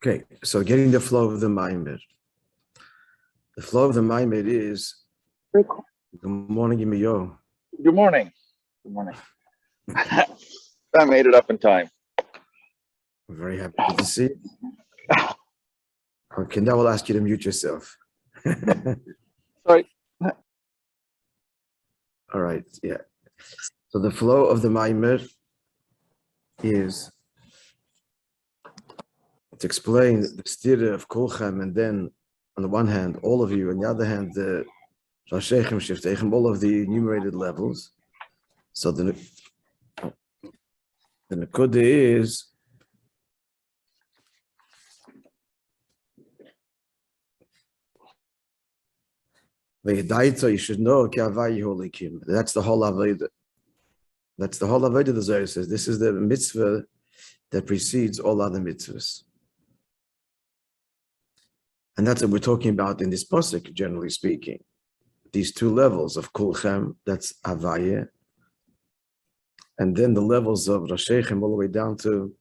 Okay, so getting the flow of the maamer. The flow of the maamer is. Very cool. Good morning, Yimiyo. Good morning. Good morning. I made it up in time. I'm very happy to see you. Okay, now we'll ask you to mute yourself. Sorry. All right, yeah. So the flow of the maamer is to explain the stira of Kulchem, and then on the one hand, all of you, on the other hand, the Rashechem, Shiftechem, all of the enumerated levels. So the Nekuda is you should know that's the whole Avodah. That's the whole Avodah. The Zohar says this is the mitzvah that precedes all other mitzvahs. And that's what we're talking about in this pasuk, generally speaking. These two levels of Kulchem, that's Havaya, and then the levels of Rashechem all the way down to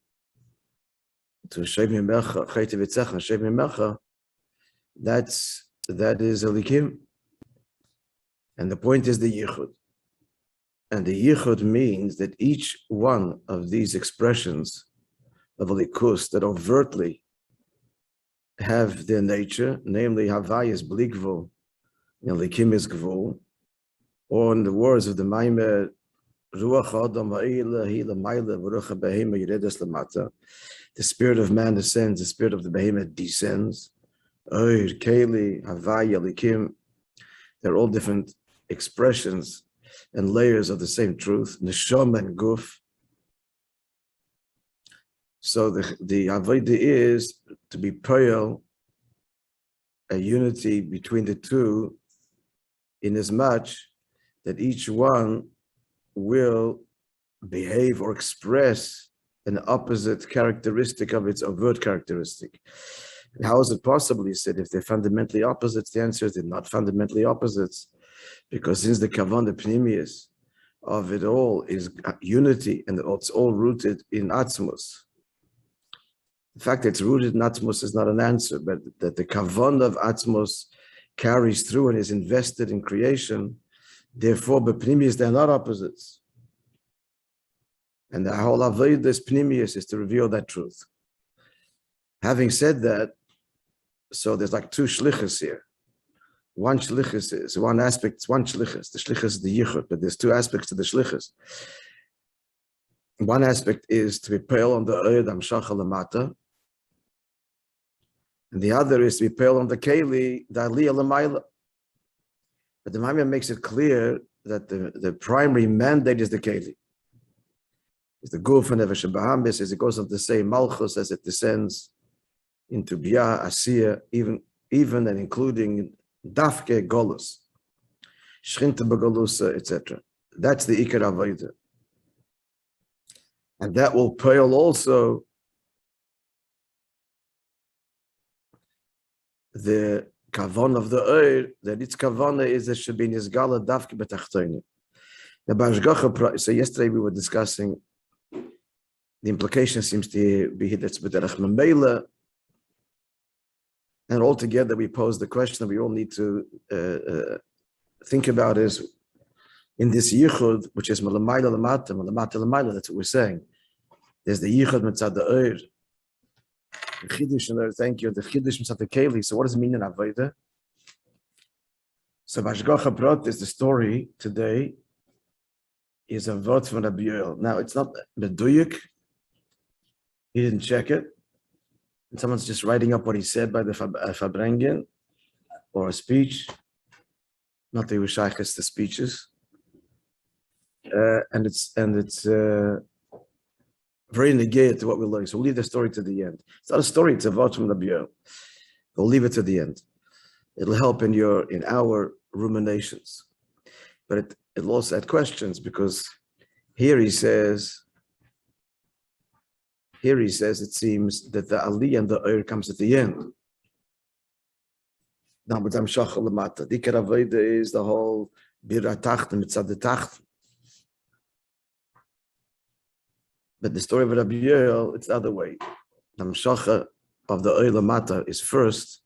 Shevim Mecha, Chayte V'Tzecha, Shevim Mecha, that is Elikim. And the point is the Yichud. And the Yichud means that each one of these expressions of Elikus that overtly have their nature, namely Havaya is Blikvul, and Elikim is Gvul, or in the words of the Maamer, the spirit of man ascends, the spirit of the behemoth descends. They're all different expressions and layers of the same truth, neshama and guf. So the avodah is to be poel, a unity between the two, in as much that each one will behave or express an opposite characteristic of its overt characteristic. And how is it possible, he said, if they're fundamentally opposites? The answer is they're not fundamentally opposites, because since the kavanah pnimius of it all is unity, and it's all rooted in atzmos. The fact that it's rooted in atzmos is not an answer, but that the kavanah of atzmos carries through and is invested in creation. Therefore, b'pnimius, they're not opposites. And the whole avodas pnimius is to reveal that truth. Having said that, so there's like two shlichus here. One shlichus is, one aspect, it's one shlichus. The shlichus is the yichud, but there's two aspects to the shlichus. One aspect is to be pale on the oid amshacha lamata, and the other is to be pale on the keli, the aliyah lamayla. But the Maamer makes it clear that the primary mandate is the keli. It's the guf and Nefesh Bahamis, as it goes on to say malchus as it descends into bia, asiya, even and including dafke golus, shchinta begolusa, etc. That's the ikar avodah, and that will pale also the kavan of the oir, that its kavana is that should be nizgala dafke betachtonim. So yesterday we were discussing the implication seems to be that's b'derech memela, and altogether we pose the question that we all need to think about is in this yichud, which is malamayla lamata, malamata lamayla. That's what we're saying. There's the yichud mitzad the oir, the chiddush in there. Thank you. The chiddush mitzad the keli. So what does it mean in avodah? So Bashgacha brought is the story today is a vot from Rabbi. Now it's not meduyuk. He didn't check it. And someone's just writing up what he said by the Fabrengen or a speech. Not the Ushaychis, the speeches. And it's very negated to what we learn. So we'll leave the story to the end. It's not a story, it's a vot from Rabbi. We'll leave it to the end. It'll help in our ruminations. But it'll also add questions, because here he says it seems that the Ali and the Oir comes at the end. Now, but I'm shachal lamata. The ikar avodah is the whole bira tacht and mitzad tacht. But the story of Rabbi Yoel, it's the other way. Namshacha of the Oilamata is first,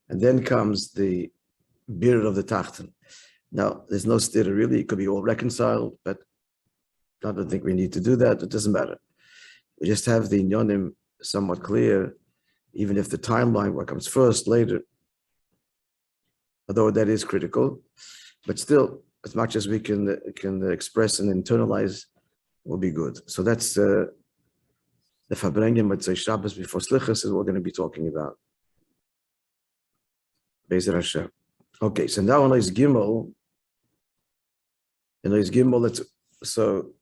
and then comes the beard of the Tachten. Now, there's no stira really, it could be all reconciled, but I don't think we need to do that, it doesn't matter. We just have the inyonim somewhat clear, even if the timeline, what comes first, later, although that is critical, but still, as much as we can express and internalize will be good. So that's the Fabrengen Motzei Shabbos before Slichas is what we're going to be talking about. Be'ezer Hashem. Okay, so now in Ois Gimel, so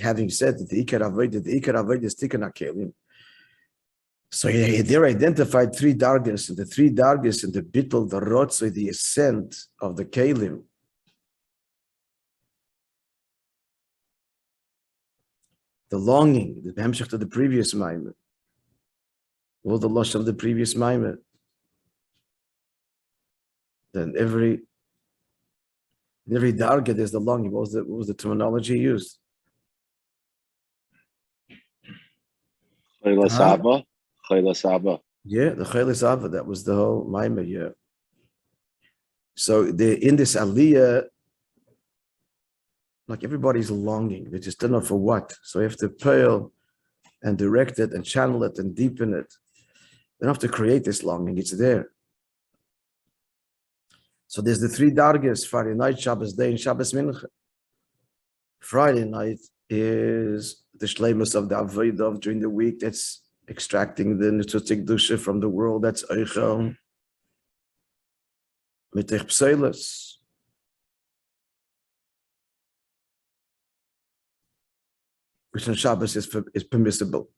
having said that the Ikar Avodah is Tikkun HaKelim, so they're identified three dargis, and the three dargis in the Bittul, the Rotzoi, the ascent of the Kelim. The longing, the hemshech to the previous Maimer, all the lush of the previous Maimer. Then every darga there's the longing. What was the terminology used? Chayla Saba. Yeah, the Chayla Saba, that was the whole Maimer, yeah. So in this Aliyah, like everybody's longing, they just don't know for what. So you have to pale and direct it and channel it and deepen it. You don't have to create this longing, it's there. So there's the three dargas, Friday night, Shabbos day, and Shabbos mincha. Friday night is the shleimus of the avodah during the week, that's extracting the Nitzovim from the world, that's eichel. Mitech pseilus. Which on Shabbos is permissible.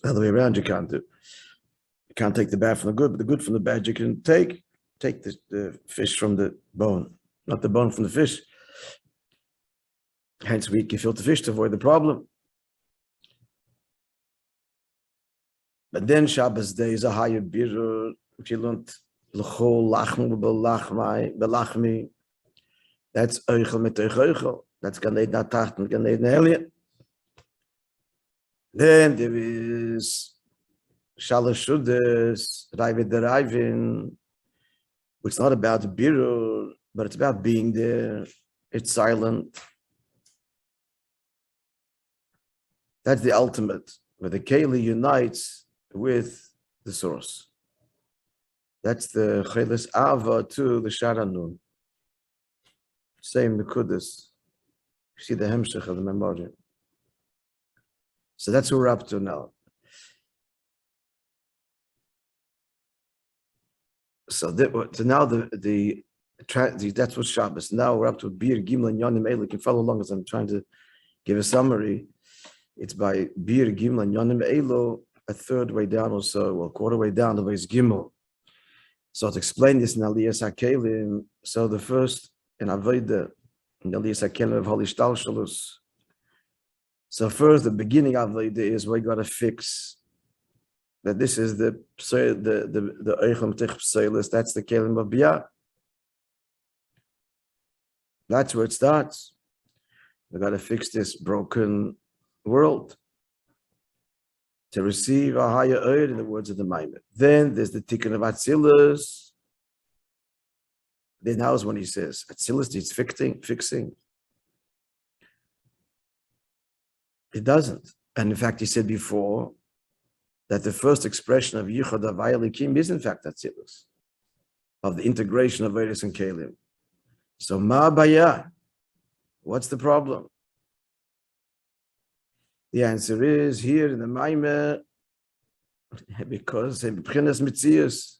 The other way around, you can't do. You can't take the bad from the good, but the good from the bad you can take the fish from the bone, not the bone from the fish. Hence, we gefilte fish to avoid the problem. But then Shabbos day is a higher birur. If you learned l'chol lachmu belachmi, that's eichel mit eichel. That's Ganeden Atachten, Ganeden Elyon. Then there is Shalosh Shudas, Raivid Derivin, which is not about birur, but it's about being there. It's silent. That's the ultimate, where the Keli unites with the source. That's the Cheles Ava to the Sharanun. Same Nekudas. See the hemshech of the memory. So that's what we're up to now. So now that's what Shabbos. Now we're up to Bir Gimel and Yonim Elu. You can follow along as I'm trying to give a summary. It's by Bir Gimel and Yonim Elu, a third way down or so, or a quarter way down the way is Gimel. So to explain this in Aliyas HaKelim, so the first in Avodah, in Aliyas HaKelim of Holy Shtalshalus. So first, the beginning of the idea is we got to fix that this is the Eichel Tech Pseilus, that's the Kelim of Biyah. That's where it starts. We got to fix this broken world to receive a higher Eir, in the words of the Maimon. Then there's the Tikkun of Atzilus. Then how's when he says Atzilus needs fixing? It doesn't. And in fact, he said before that the first expression of Yichud Havaya Elikim is in fact Atzilus, of the integration of Eiros and Kelim. So Ma Baya, what's the problem? The answer is here in the Maimeh, because B'chinas Mitzias,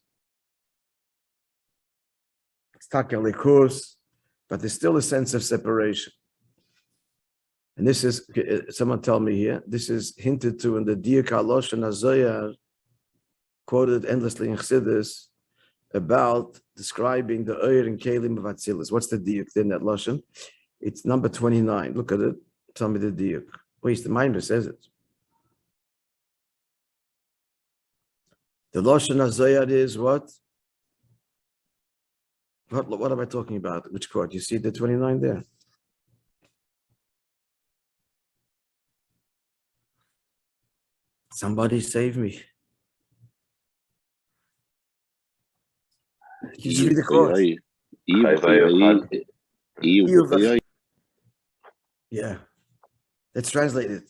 it's Takalikus, but there's still a sense of separation. And this is, someone tell me here, this is hinted to in the Diak HaLosh and HaZoyar, quoted endlessly in Chassidus, about describing the Eir and Kelim of Atzilus. What's the Diak in that Loshen? It's number 29. Look at it. Tell me the Diak. Wait, the Maimon says it. The Loshen HaZoyar is what? What am I talking about? Which quote? You see the 29 there? Somebody save me. You just read the quote. Yeah. Let's translate it.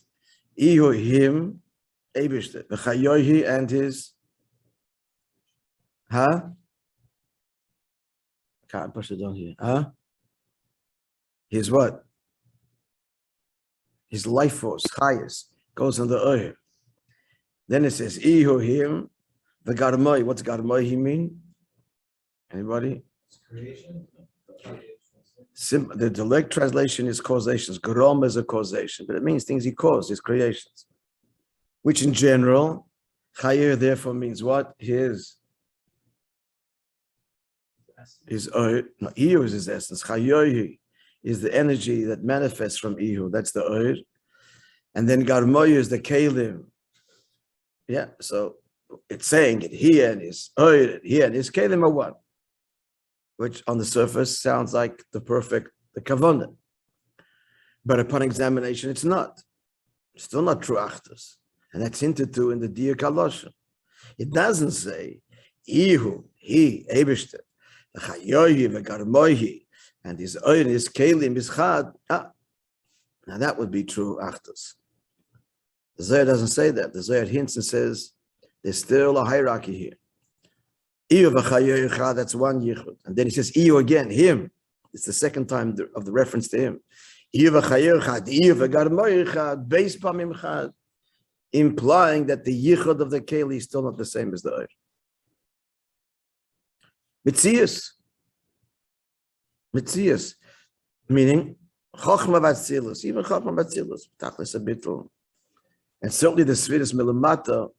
Ihu, him, Eibishter. V'chayohi, and his. Huh? Can't push it down here. Huh? His what? His life force, chayas, goes on the oil. Then it says, Ihu, him, the garmoi. What's garmoi mean? Anybody? Creation. The direct translation is causations. Grom is a causation, but it means things he caused, his creations. Which in general, chayir therefore means what? His no, Ihu is his essence. Chayohi is the energy that manifests from Ihu. That's the oir. And then garmoyu is the kalim. Yeah, so it's saying that he and his oir, he and his kalim are one, which on the surface sounds like the kavanah. But upon examination, it's not. It's still not true achdus. And that's hinted to in the Diya Kalosha. It doesn't say, Ihu, he, Eibishter, the Chayohi, the Garmohi, and his oir, his kalim, his chad. Now that would be true achdus. The Zohar doesn't say that. The Zohar hints and says, there's still a hierarchy here. Iyu v'chayohi chad, that's one yichud. And then he says, Iyu again, him. It's the second time of the reference to him. Iyu v'chayohi chad, Iyu v'garmohi chad, beis pamim chad, implying that the yichud of the keli is still not the same as the oir. Mitzias, meaning chokhmah v'atzilus, even chokhmah v'atzilus, tachlis a bittul. And certainly the svidus milamata,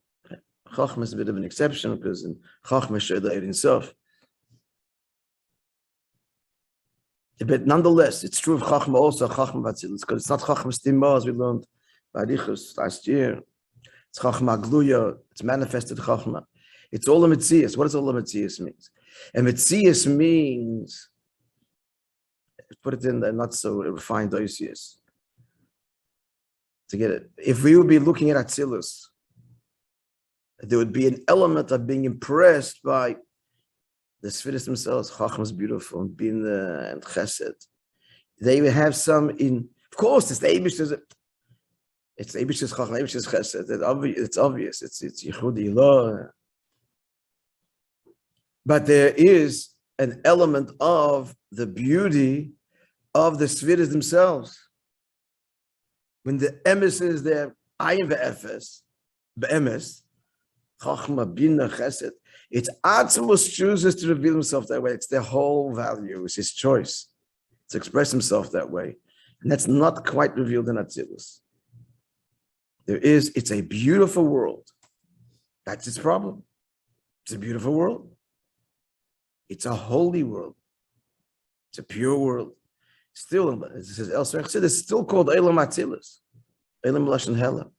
chokhmah is a bit of an exception because in chokhmah sheda in itself. But nonetheless, it's true of chokhmah also, chokhmah v'atzilus, because it's not chokhmah stima as we learned by Arichus last year. It's chokhmah gluya, it's manifested chokhmah. It's all a mitzias. What does all a mitzias means? And mitzias means, put it in the not so refined oisius to get it. If we would be looking at Atzilus, there would be an element of being impressed by the Sfiris themselves. Chacham is beautiful, and Bina and Chesed. They would have some in, of course, it's the Eibishter's, it's the Eibishter's Chacham, Eibishter's Chesed. It's obvious. It's Yichudi Ilah. But there is an element of the beauty of the Sfiris themselves. When the emes is there, ayin ve'efes, be'emes, chachma, bina, chesed, it's Atzmus chooses to reveal himself that way. It's their whole value. It's his choice to express himself that way. And that's not quite revealed in Atzilus. It's a beautiful world. That's its problem. It's a beautiful world. It's a holy world. It's a pure world. Still, as it says elsewhere, it's still called Elam Atzilus, Elam Lashon Hela.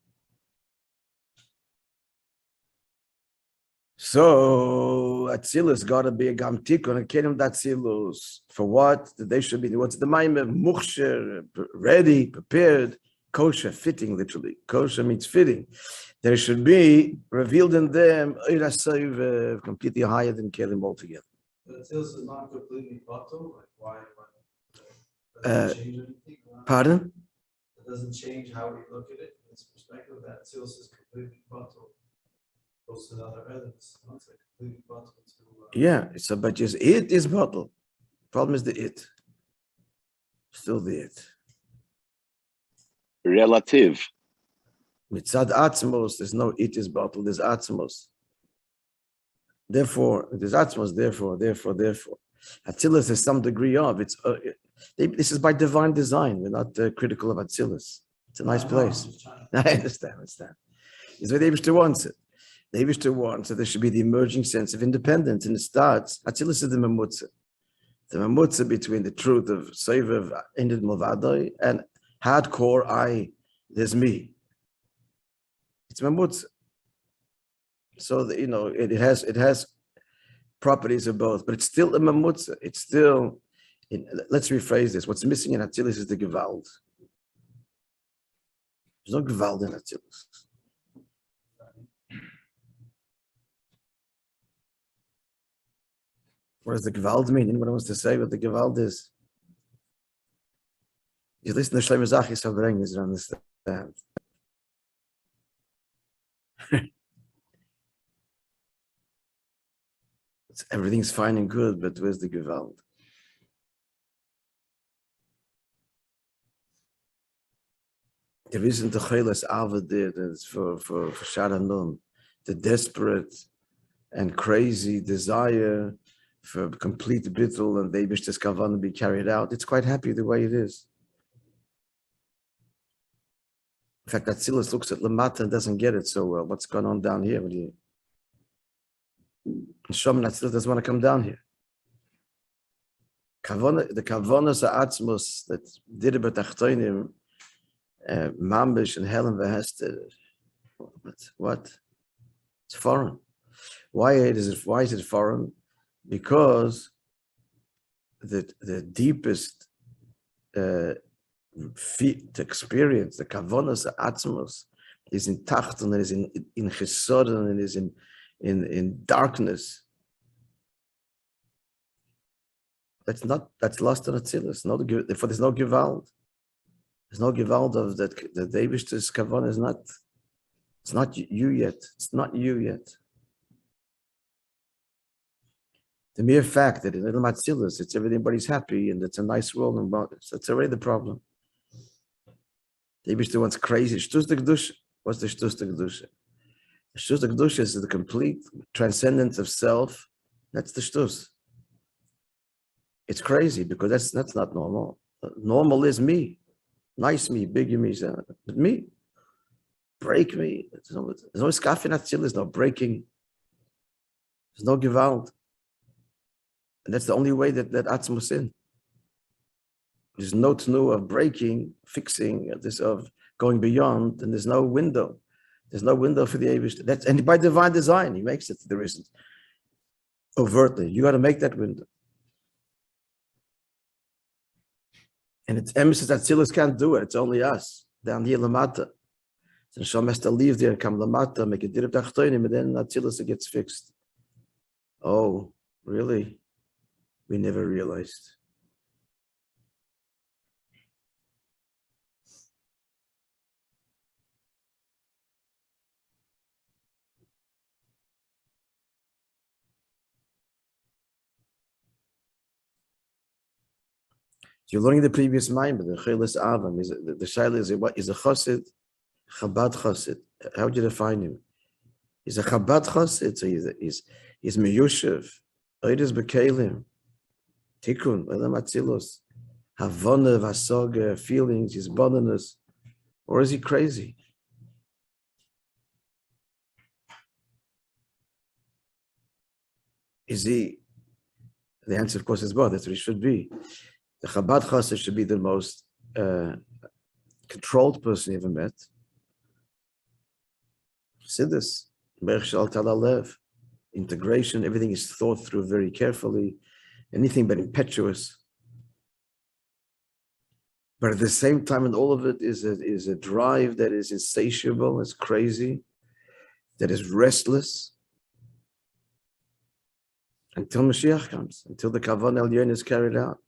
So Atzilus got to be a Gamtikon and Kedim Datzilus. For what? That they should be. What's the Maimah? Muchsher, ready, prepared, kosher, fitting, literally. Kosher means fitting. There should be revealed in them completely higher than Kedim altogether. The Atzilus is not completely bottle. Like why? Change anything? Pardon? It doesn't change how we look at it from this perspective. That Atzilus is completely bottle. Goes to the other elements. It's like completely bottle to. Yeah, so but just it is bottle. Problem is the it. Still the it. Relative. Mitzad atzmos, there's no it is bottle. There's atzmos. Therefore, there's atzmos. Therefore. Atzilus has some degree of it's. This is by divine design. We're not critical of Atzilus. It's a nice place. I understand. It's what the Eibishter wants it. The Eibishter wants that there should be the emerging sense of independence, and it starts. Atzilus is the memutza. The memutza between the truth of Sovev Indid Mulvadoi and hardcore there's me. It's memutza. So that, it has properties of both, but it's still a memutza. It's still. Let's rephrase this. What's missing in Atzilus is the Gewalt. There's no Gewalt in Atzilus. What does the Gewalt mean? Anyone wants to say what the Gewalt is? You listen to Shlomo Zachis Verbringen, you understand. Everything's fine and good, but where's the Gewalt? There isn't a Cheles Avad there that's for Sharanun, the desperate and crazy desire for complete bittul and Eibishter's kavanah be carried out. It's quite happy the way it is. In fact, Atzilus looks at Lamata and doesn't get it so well. What's going on down here? Shaman Atzilus doesn't want to come down here. The kavanas ha'atzmos that did about Achtoinim, Mambish and Helen Vehester. What? It's foreign. Why is it foreign? Because the deepest to experience, the kavanas ha'atzmos, is in Tachton, and is in Chesodon, and is in darkness. That's lost on Atzilus. Therefore, there's no Gewalt. There's no Gewalt of that. The Eibishter's kavanah is not. It's not you yet. It's not you yet. The mere fact that in Atzilus, it's everybody's happy and it's a nice world and that's already the problem. The Eibishter wants crazy. Shtus de Kedusha. What's the Shtus de Kedusha? The Shtus de Kedusha is the complete transcendence of self. That's the Shtus. It's crazy because that's not normal. Normal is me. Nice me, big me, but me. Break me. There's no skaf in Atzilus, there's no breaking. There's no Gewalt. And that's the only way that Atzmos in. There's no tnu of breaking, fixing, of going beyond, and there's no window. There's no window for the Eibush. And by divine design, he makes it. There isn't. Overtly. You got to make that window. And it's emissions that Atzilus can't do it. It's only us down here lamata. So Neshama has to leave there and come lamata, make a dirib tachtoinim, and then Atzilus it gets fixed. Oh, really? We never realized. You're learning the previous mind, but the Cheles Avam is the Shaila is what is a Chassid, Chabad Chassid. How would you define him? He's a Chabad Chassid, so he's Meyushev, Oides Bekelim, Tikkun, Elam Atzilus, Havana, Vasoga, feelings, his boniness, or is he crazy? Is he? The answer, of course, is both. That's what he should be. The Chabad Chassid should be the most controlled person you ever met. Chassidus, Berch Shal Talalev, integration, everything is thought through very carefully, anything but impetuous. But at the same time, in all of it is a drive that is insatiable, is crazy, that is restless, until Mashiach comes, until the Kavan Elyon is carried out.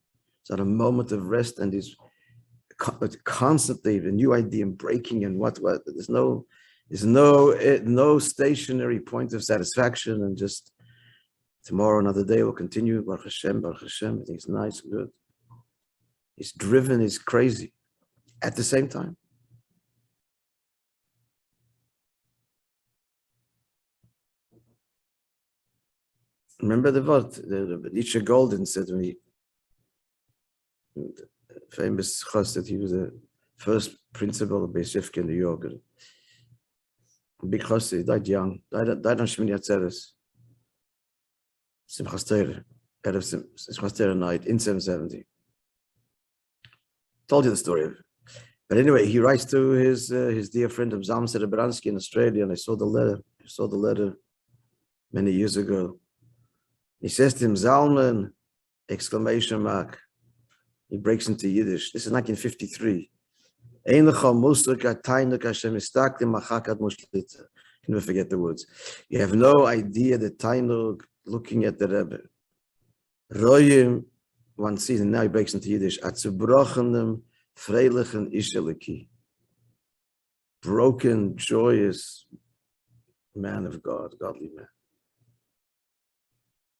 It's at a moment of rest, and is constantly a new idea and breaking and what. There's no stationary point of satisfaction, and just tomorrow, another day, will continue. Baruch Hashem, everything's nice, good. He's driven, he's crazy at the same time. Remember the word, the Nietzsche Golden said when he, the famous chassid, he was the first principal of Beis Shifka in New York. Big chassid, he died young, died on Shmini Atzeres. Simchas Torah, Simchas Torah night in 770. Told you the story. But anyway, he writes to his dear friend of Zalman Serebransky in Australia, and I saw the letter many years ago. He says to him, Zalman, exclamation mark. He breaks into Yiddish. This is 1953. You never forget the words. You have no idea the Tainug looking at the Rebbe. Royim, one sees, and now he breaks into Yiddish, Atzubrochenem, Freilichen Isheliki. Broken, joyous man of God, godly man.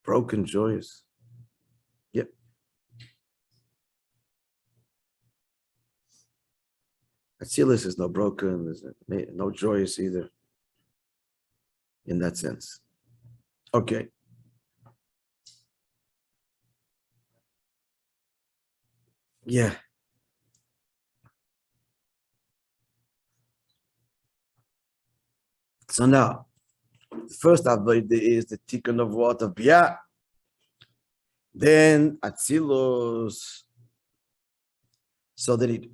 Broken, joyous. Yep. Atzilus is no broken, there's no joyous either, in that sense. Okay. Yeah. So now, the first avodah is the tikkun of what? Of Biyah. Then Atzilus. So that he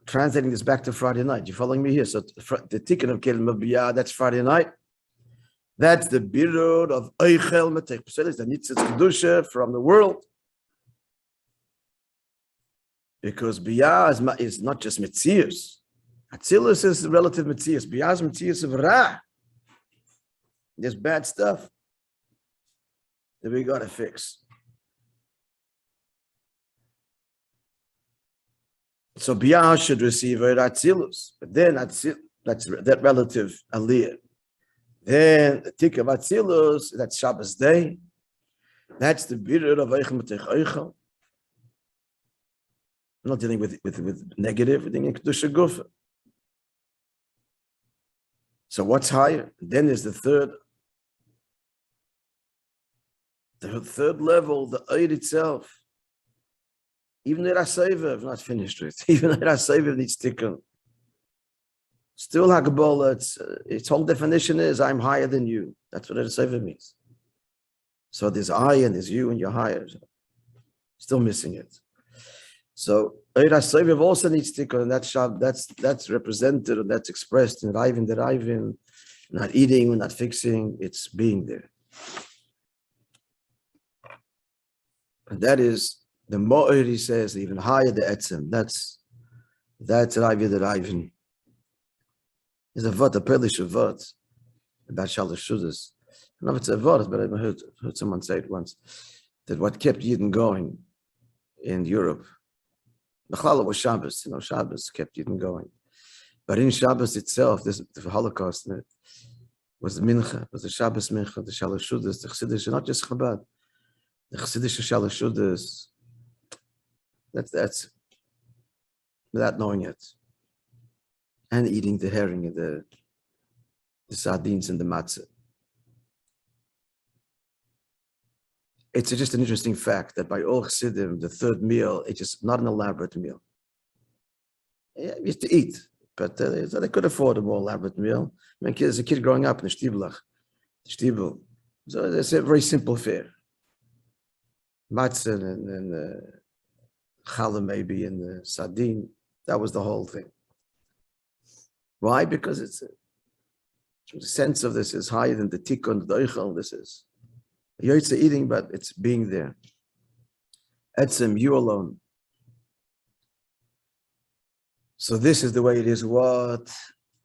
translating this back to Friday night. You following me here? So the tikkun of Kelim of Biyah, that's Friday night. That's the birur of Eichel Metech Pselis, the Nitzes Kedusha from the world. Because Biyah is not just Metzius. Atzilus is relative Metzius. Biyah is Metzius of Ra. There's bad stuff that we got to fix. So Biyah should receive a Atzilus, but then that's that relative Aliyah. Then the Tik of Atzilus, that's Shabbos day. That's the birur of Eichel Metech Eichel. I'm not dealing with negative, we're dealing with Kedusha Gufa. So what's higher? Then there's the third level, the Eid itself. Even the Raseiv not finished with. Even the Raseiv needs tikkun. Still Hagbola, its whole definition is I'm higher than you. That's what a Raseiv means. So there's I and there's you and you're higher. Still missing it. So Eid Raseiv also needs tikkun, and that's represented, and that's expressed in Raivin, the Raivin, not eating, not fixing, it's being there. And that is the Mo'er, he says, even higher the Atem. That's Ravi the Raivin. There's a vod, a Polish vod about Shalosh Shudas. I don't know if it's a vod, but I heard someone say it once, that what kept Yidden going in Europe, Bechlala was Shabbos, Shabbos kept Yidden going. But in Shabbos itself, the Holocaust was the Mincha, was the Shabbos Mincha, the Shalosh Shudas, the Chassidish, not just Chabad. The Chassidish Shalosh Shudas, that's without knowing it. And eating the herring and the sardines and the matzah. It's just an interesting fact that by all Chassidim, the third meal, it's just not an elaborate meal. Yeah, we used to eat, but so they could afford a more elaborate meal. I mean, as a kid growing up in the Shtibel, so it's a very simple fare. Matzah and challah maybe and the sardine, that was the whole thing. Why? Because it's the sense of this is higher than the tikkun, the eichel. This is you're eating, but it's being there. Etzem, you alone. So this is the way it is. What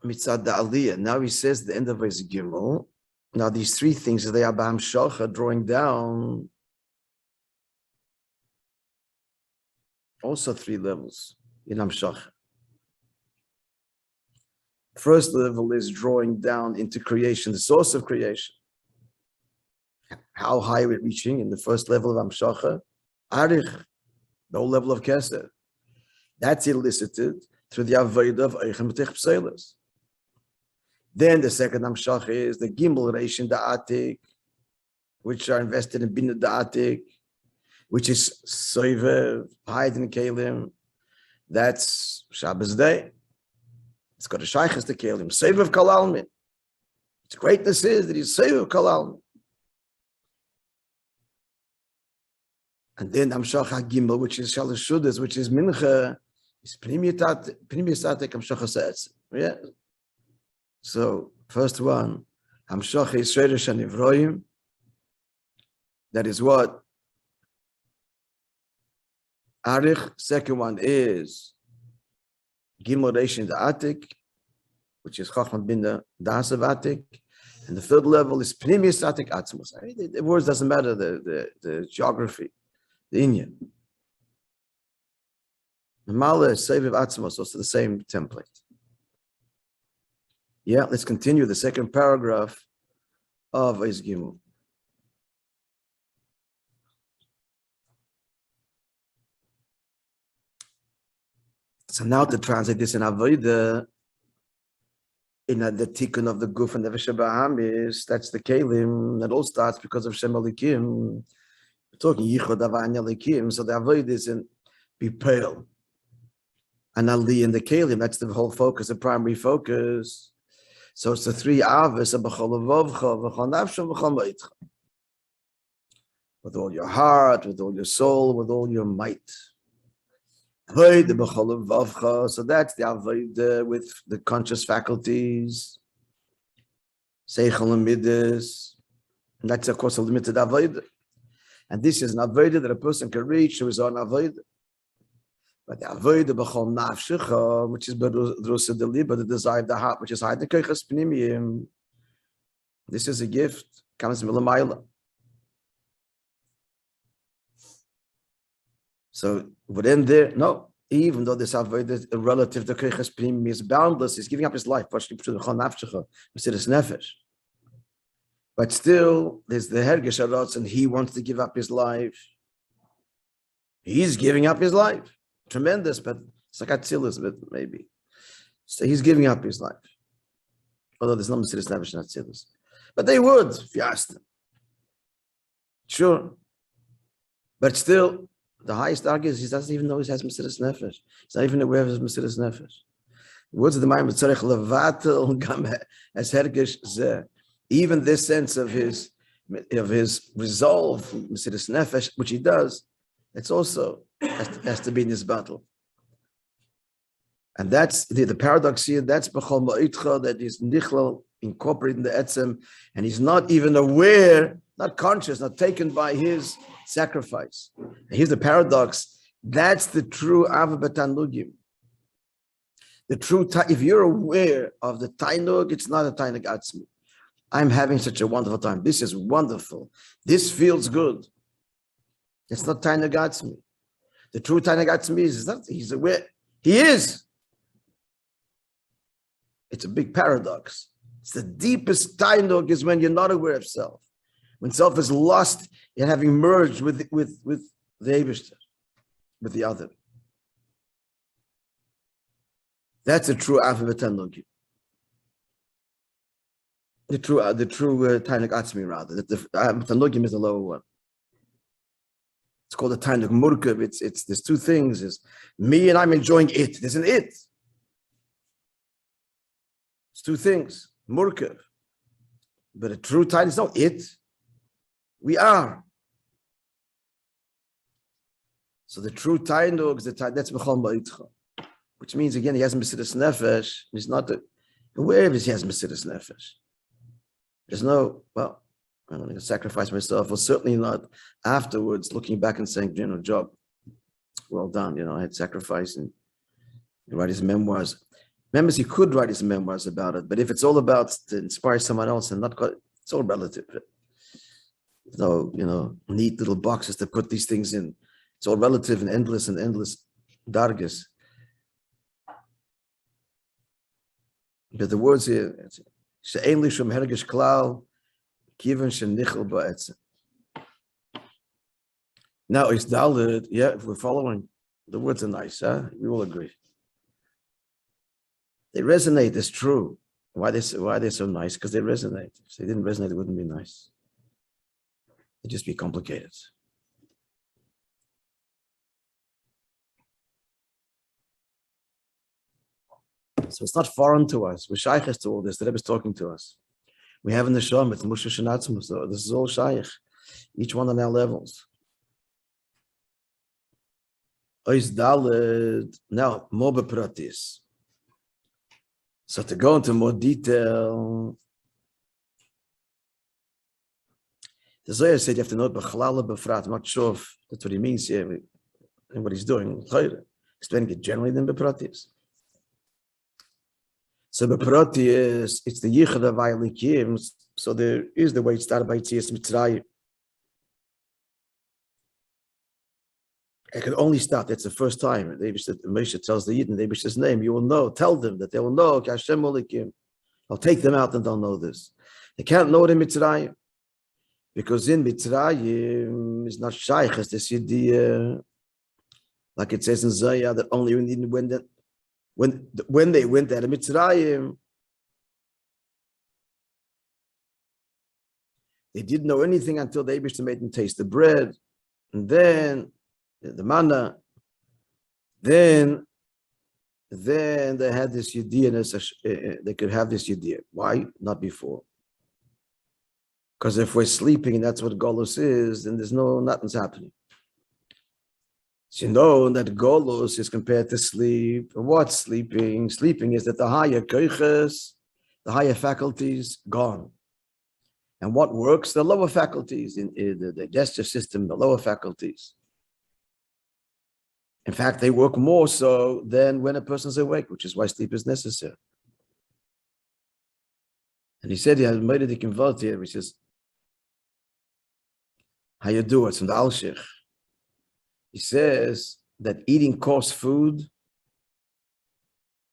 mitzad the aliyah. Now he says the end of his gimel. Now these three things they are b'ham shacha, drawing down. Also three levels in Amshach. First level is drawing down into creation, the source of creation. How high are we reaching in the first level of Amshacha? Arich, the whole level of Keser. That's elicited through the Avodah of Eichem Metech Pselis. Then the second Amshacha is the Gimel Reish in the Atik, which are invested in Bina the Atik, which is Soiver, hide in Kalim. That's Shabbos day. It's got a Shaykhs to Kalim. Soiver of Kalalmin. Its greatness is that he's Soiver of Kalalmin. And then Amshach HaGimel, which is Shalosh Shudas, which is Mincha, is Pnimiyasatek Amshach HaSetz. Yeah. So, first one, Amshach is Shreirish HaNivroim. That is what? Arich. Second one is Gimel Reish in the Atik, which is Chachmat bin the Das of Atik. And the third level is Pnimiyasatek Atzmos. The words doesn't matter, the geography. the Inyan. Mala Seviv Atzmos, also the same template. Yeah, let's continue the second paragraph of Eis Gimel. So now to translate this in Avodah, in the tikkun of the guf and the Vishabahamis, that's the Kalim, that all starts because of Shem Elikim. We're talking Yichud Avan Elikim, so the Avodah is in be pale. And Ali in the Kalim, that's the whole focus, the primary focus. So it's the three Avos, with all your heart, with all your soul, with all your might. So that's the Avodah with the conscious faculties, Seichel and Midas, and that's of course a limited Avodah. And this is an Avodah that a person can reach who is on Avodah. But the Avodah b'chol nafshecha, which is b'rusa deliba, the desire of the heart, which is high the keiches pnimiyim. This is a gift, comes milamayla. So within there, no, even though this Avodah relative to keiches pnimiyim is boundless, he's giving up his life. But still, there's the hergesh arotz, and he wants to give up his life. He's giving up his life. Tremendous, but it's like Atzilus, but maybe. So he's giving up his life. Although there's no Mesiras Nefesh in Atzilus. But they would, if you asked them. Sure. But still, the highest argument is he doesn't even know he has Mesiras Nefesh. He's not even aware of his Mesiras Nefesh. The words of the Maamar Tzarech Levatel Gam as Hergesh Zeh. Even this sense of his resolve, Mesiras Nefesh, which he does, it's also has to be in this battle. And that's the paradox here. That's b'chol ma'itcha, that is nichlal, incorporated in the etzem, and he's not even aware, not conscious, not taken by his sacrifice. And here's the paradox. That's the true ava b'tanugim. The true, if you're aware of the tainug, it's not a tainug atzmi. I'm having such a wonderful time. This is wonderful. This feels good. It's not tainug atzmi. The true tainug atzmi is that he's aware. He is. It's a big paradox. It's the deepest tainug is when you're not aware of self. When self is lost in having merged with the Eibishter, with the other. That's a true alphabet tainug. The true tainug atzmi rather. The tainugim is the lower one. It's called a tainug murkav. It's there's two things. Is me and I'm enjoying it. There's an it. It's two things. Murkav. But a true tainug is not it. We are. So the true tainug is the tainug. That's b'chol ma'itcha. Which means again he has Mesiras Nefesh. He's not aware of he has Mesiras Nefesh. There's no, well, I'm going to sacrifice myself, or certainly not afterwards looking back and saying, job, well done, I had sacrificed, and write his memoirs. Remember, he could write his memoirs about it, but if it's all about to inspire someone else and not, it's all relative. There's no, neat little boxes to put these things in. It's all relative and endless dargas. But the words here, she'ein li shum hergesh klal, kiven shenichel ba'etzem. Now it's daled. Yeah, if we're following, the words are nice, huh? We all agree. They resonate. It's true. Why are they so nice? Because they resonate. If they didn't resonate, it wouldn't be nice. It'd just be complicated. So it's not foreign to us. We're shaykhs to all this. The Rebbe is talking to us. We have in the Shom, it's Moishe Shenatzim, so this is all shaykh. Each one on our levels. Ois Daled. Now, more bepratis. So to go into more detail, the Zohar said you have to know b'chalala b'frat. I'm not sure if that's what he means here and what he's doing. Explaining it generally than bepratis. So bepratis, it's the yichud of Elikim. So there is the way it started by Yitzias Mitzrayim. It can only start. That's the first time. Moishe tells the Yidden, Abish's name, you will know. Tell them that they will know. Hashem Olikim. I'll take them out and they'll know this. They can't know it in Mitzrayim. Because in Mitzrayim is not shaykh as this idea, like it says in Zayah, that only when they went out of Mitzrayim, they didn't know anything until the Eibishter made them taste the bread, and then the manna. Then they had this idea, they could have this idea. Why? Not before. Because if we're sleeping and that's what Golus is, then nothing's happening. So you know that Golus is compared to sleep. What's sleeping? Sleeping is that the higher koiches, the higher faculties, gone. And what works? The lower faculties, in the digestive system, the lower faculties. In fact, they work more so than when a person's awake, which is why sleep is necessary. And he said he had made it convert here, which is how you do it from the Al-Sheikh. He says that eating coarse food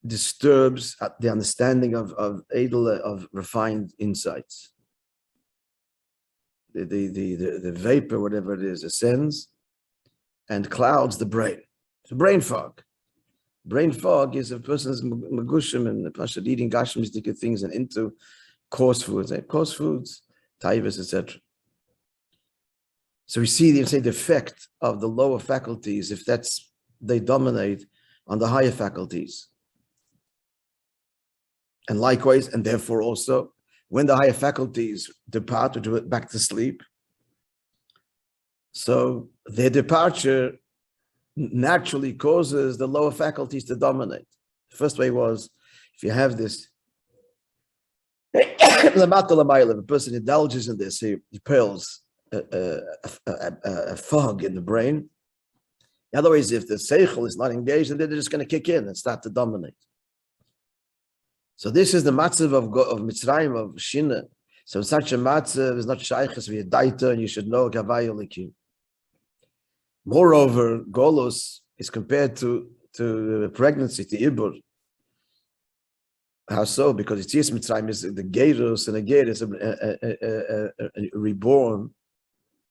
disturbs the understanding of refined insights. The vapor, whatever it is, ascends and clouds the brain. It's a brain fog. Brain fog is a person's magushim and the pasha eating gashmistic things and into coarse foods, taivas, etc. So we see the effect of the lower faculties if they dominate on the higher faculties. And likewise, and therefore also, when the higher faculties depart or back to sleep, so their departure naturally causes the lower faculties to dominate. The first way was, if you have this, if a person indulges in this, he pearls a fog in the brain. Otherwise, if the seichel is not engaged, then they're just going to kick in and start to dominate. So this is the matzav of Mitzrayim, of Shina. So such a matzav is not shaykhs via daita, and you should know kavay olikim. Moreover, Golos is compared to pregnancy, to Ibur. How so? Because it's yes, Mitzrayim is the Gerus, and a Gerus is reborn.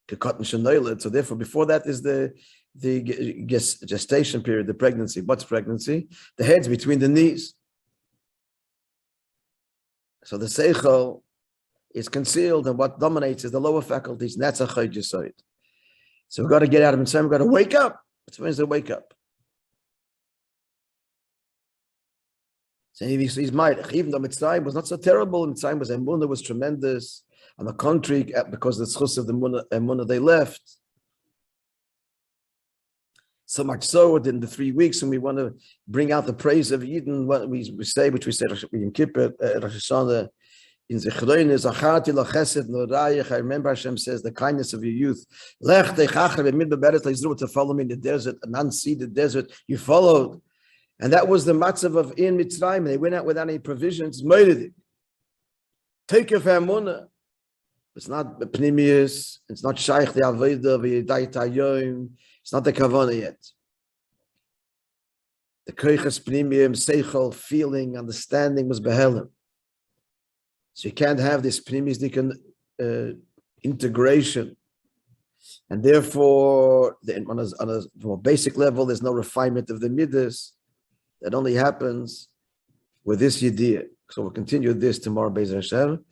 So therefore, before that is the gestation period, the pregnancy. What's pregnancy? The head's between the knees. So the seichel is concealed, and what dominates is the lower faculties, and that's a chayt yesod. So we've got to get out of Mitzrayim, we've got to wake up. That's when they wake up. So he's might, even though Mitzrayim was not so terrible, Mitzrayim was emunah, was tremendous. On the contrary, because of the schus of the emunah, they left. So much so that in the 3 weeks, when we want to bring out the praise of Eden, what we say, which we said in Kippur, Rosh Hashanah, in Zechroin is Achati lo chesed lo rayach. I remember Hashem says the kindness of your youth. Lech dechacher b'midbar beretz leizru, to follow me in the desert, an unseeded desert. You followed, and that was the matzav of in Mitzrayim. They went out without any provisions. Moedik. Take your emunah. It's not pnimius. It's not shaykh the aveda v'yedai tayoim. It's not the kavanah yet. The koiches pnimium, seichel, feeling, understanding was behelim. So you can't have this pneumistic integration. And therefore, on a more basic level, there's no refinement of the midas. That only happens with this idea. So we'll continue this tomorrow, Be'ez Hashem.